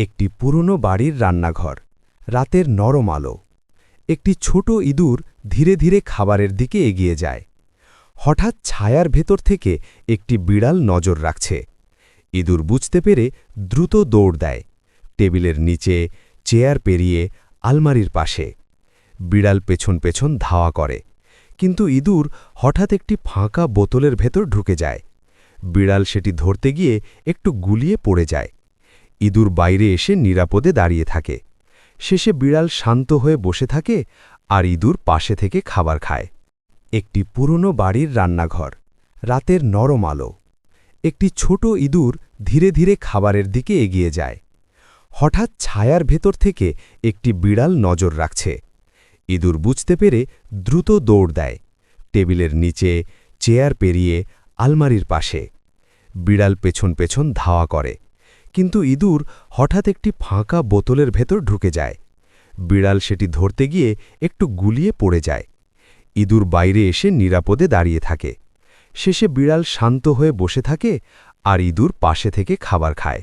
একটি পুরনো বাড়ির রান্নাঘর, রাতের নরম আলো। একটি ছোট ইঁদুর ধীরে ধীরে খাবারের দিকে এগিয়ে যায়। হঠাৎ ছায়ার ভেতর থেকে একটি বিড়াল নজর রাখছে। ইঁদুর বুঝতে পেরে দ্রুত দৌড় দেয়, টেবিলের নিচে, চেয়ার পেরিয়ে, আলমারির পাশে। বিড়াল পেছন পেছন ধাওয়া করে, কিন্তু ইঁদুর হঠাৎ একটি ফাঁকা বোতলের ভেতর ঢুকে যায়। বিড়াল সেটি ধরতে গিয়ে একটু গুলিয়ে পড়ে যায়। ইঁদুর বাইরে এসে নিরাপদে দাঁড়িয়ে থাকে। শেষে বিড়াল শান্ত হয়ে বসে থাকে আর ইঁদুর পাশে থেকে খাবার খায়। একটি পুরনো বাড়ির রান্নাঘর, রাতের নরম আলো। একটি ছোট ইঁদুর ধীরে ধীরে খাবারের দিকে এগিয়ে যায়। হঠাৎ ছায়ার ভেতর থেকে একটি বিড়াল নজর রাখছে। ইঁদুর বুঝতে পেরে দ্রুত দৌড় দেয়, টেবিলের নিচে, চেয়ার পেরিয়ে, আলমারির পাশে। বিড়াল পেছন পেছন ধাওয়া করে, কিন্তু ইঁদুর হঠাৎ একটি ফাঁকা বোতলের ভেতর ঢুকে যায়। বিড়াল সেটি ধরতে গিয়ে একটু গুলিয়ে পড়ে যায়। ইঁদুর বাইরে এসে নিরাপদে দাঁড়িয়ে থাকে। শেষে বিড়াল শান্ত হয়ে বসে থাকে আর ইঁদুর পাশে থেকে খাবার খায়।